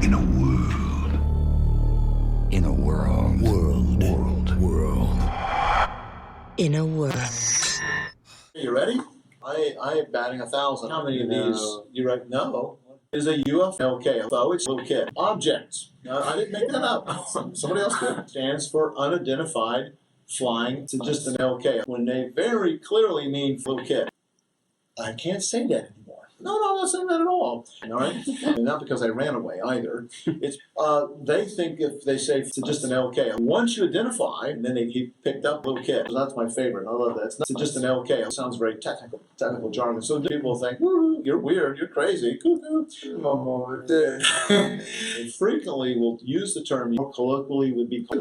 In a world. In a world. World. In a world. You ready? I am batting 1,000. How many of these you right? No. Is a UFO. Okay, so it's a little kid. Objects. I didn't make that up. Somebody else did. Stands for unidentified flying. It's just an LK. When they very clearly mean little kid. I can't say that anymore. No, I'm not saying that at all. All right? And not because I ran away either. It's they think if they say it's just an LK. Once you identify, and then he picked up little kid. So that's my favorite. I love that. It's not just an LK. It sounds very technical jargon. So people think, woo, you're weird, you're crazy. Cuckoo. They frequently will use the term more colloquially would be if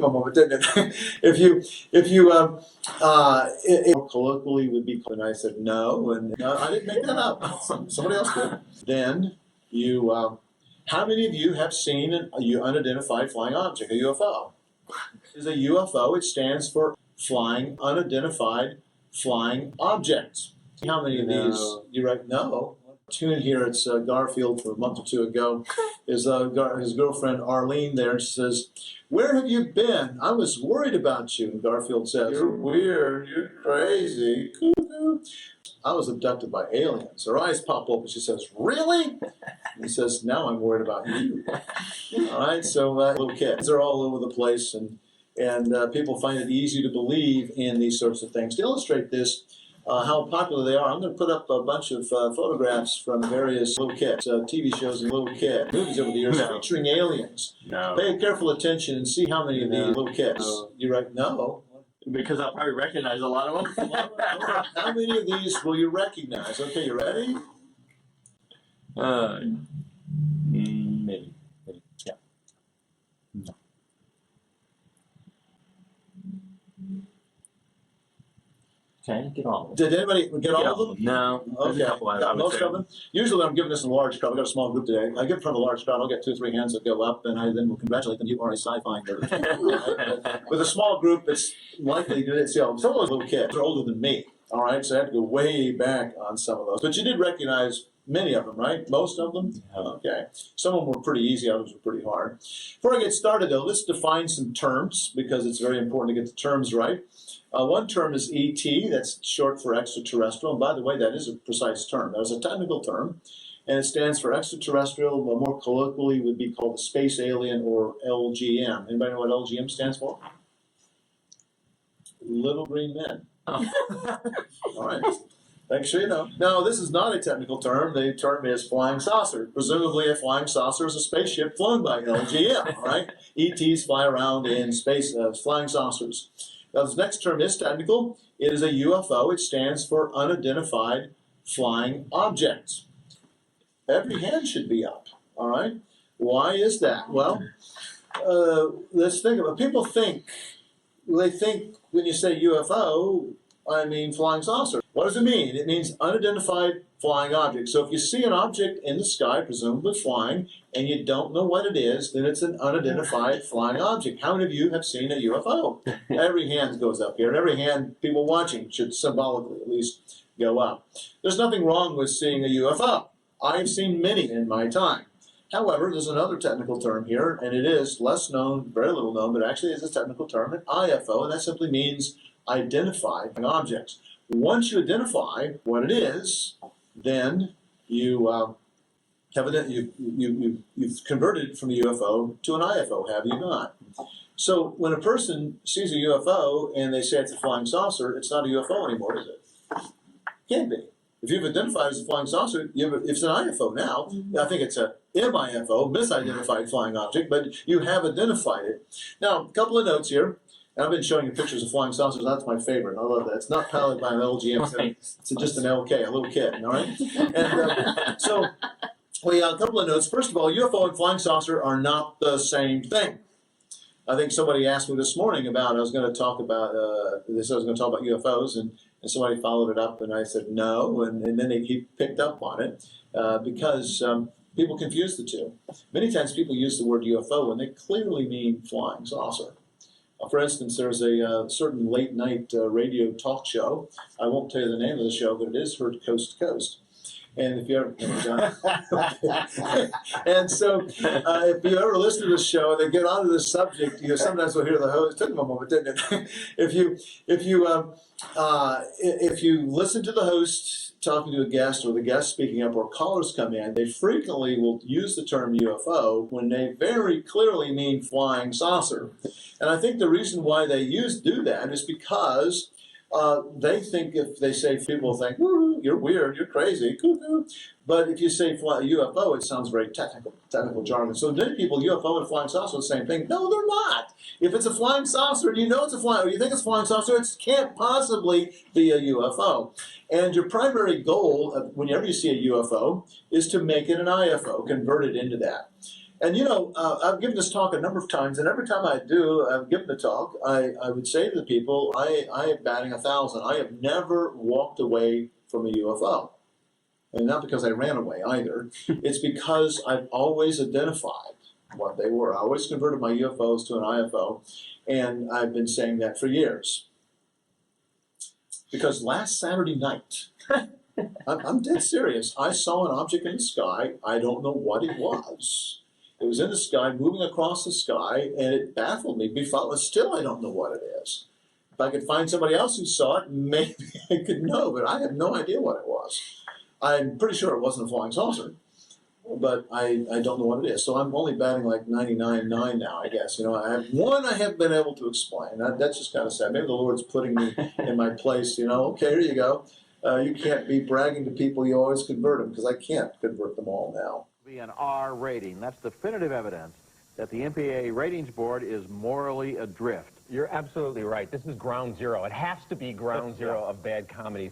you colloquially would be, and I said no, and I didn't make that up. Somebody else did. Then you, how many of you have seen an unidentified flying object, a UFO? Is a UFO? It stands for flying unidentified flying objects. How many of these you right? No. Tune here. It's Garfield from a month or two ago. His girlfriend Arlene there says, "Where have you been? I was worried about you." And Garfield says, "You're weird. You're crazy. Cuckoo. I was abducted by aliens." Her eyes pop up and she says, "Really?" And he says, "Now I'm worried about you." All right. So little kids are all over the place, and people find it easy to believe in these sorts of things. To illustrate this, how popular they are, I'm going to put up a bunch of photographs from various little kids, TV shows and little kid movies over the years featuring aliens. No. Pay careful attention and see how many of these little kids. You right? No. Because I'll probably recognize a lot of them. How many of these will you recognize? Okay, you ready? Maybe. Yeah. No. Okay, get all of them. Did anybody get all of them? No. Okay, got most of them. Usually I'm giving this in a large crowd. We've got a small group today. I give it from a large crowd. I'll get 2 or 3 hands that go up, and I then will congratulate them. You are a sci-fi nerd. Right? With a small group, it's likely to see some of those little kids are older than me. All right, so I have to go way back on some of those. But you did recognize many of them, right? Most of them? Yeah. Okay. Some of them were pretty easy, others were pretty hard. Before I get started, though, let's define some terms, because it's very important to get the terms right. One term is ET, that's short for extraterrestrial. And by the way, that is a precise term. That is a technical term, and it stands for extraterrestrial, more colloquially would be called the space alien, or LGM. Anybody know what LGM stands for? Little green men. Oh. All right. Make sure you know. Now, this is not a technical term. The term is flying saucer. Presumably, a flying saucer is a spaceship flown by LGM. All right. ETs fly around in space, flying saucers. Now, this next term is technical. It is a UFO. It stands for unidentified flying objects. Every hand should be up. All right. Why is that? Well, let's think about it. People think, they think when you say UFO, I mean flying saucer. What does it mean? It means unidentified flying object. So if you see an object in the sky, presumably flying, and you don't know what it is, then it's an unidentified flying object. How many of you have seen a UFO? Every hand goes up here, and every hand people watching should symbolically at least go up. There's nothing wrong with seeing a UFO. I've seen many in my time. However, there's another technical term here, and it is less known, very little known, but actually is a technical term, an IFO, and that simply means identified objects. Once you identify what it is, then you you've converted from a UFO to an IFO, have you not? So when a person sees a UFO and they say it's a flying saucer, it's not a UFO anymore, is it? Can't be. If you've identified as a flying saucer, it's an IFO now. I think it's a MIFO, misidentified flying object, but you have identified it. Now, a couple of notes here. And I've been showing you pictures of flying saucers. That's my favorite. I love that. It's not piloted by an LGM. It's just an LK, a little kid. All right. And so, a couple of notes. First of all, UFO and flying saucer are not the same thing. I think somebody asked me this morning about. I was going to talk about this. I was going to talk about UFOs, and somebody followed it up, and I said no, and then he picked up on it because people confuse the two. Many times people use the word UFO when they clearly mean flying saucer. For instance, there's a certain late-night radio talk show. I won't tell you the name of the show, but it is heard coast to coast. And if you ever, and so if you ever listen to the show and they get onto this subject, sometimes we'll hear the host. It took them a moment, didn't it? if you listen to the host talking to a guest or the guest speaking up or callers come in, they frequently will use the term UFO when they very clearly mean flying saucer. And I think the reason why they do that is because they think if they say, people think, woo, you're weird, you're crazy, cuckoo. But if you say UFO, it sounds very technical jargon. So many people, UFO and flying saucer are the same thing. No, they're not. If it's a flying saucer, and you know it's a flying, or you think it's a flying saucer, it can't possibly be a UFO. And your primary goal, whenever you see a UFO, is to make it an IFO, convert it into that. And I've given this talk a number of times, and every time I do, I've given the talk, I would say to the people, I am batting 1,000. I have never walked away from a UFO. And not because I ran away either. It's because I've always identified what they were. I always converted my UFOs to an IFO, and I've been saying that for years. Because last Saturday night, I'm dead serious, I saw an object in the sky. I don't know what it was. It was in the sky, moving across the sky, and it baffled me. Still, I don't know what it is. If I could find somebody else who saw it, maybe I could know, but I have no idea what it was. I'm pretty sure it wasn't a flying saucer, but I don't know what it is. So I'm only batting like 99.9 now, I guess. I haven't been able to explain. That's just kind of sad. Maybe the Lord's putting me in my place. Okay, here you go. You can't be bragging to people you always convert them, because I can't convert them all now. Be an R rating. That's definitive evidence that the MPA ratings board is morally adrift. You're absolutely right. This is ground zero. It has to be ground zero of bad comedies.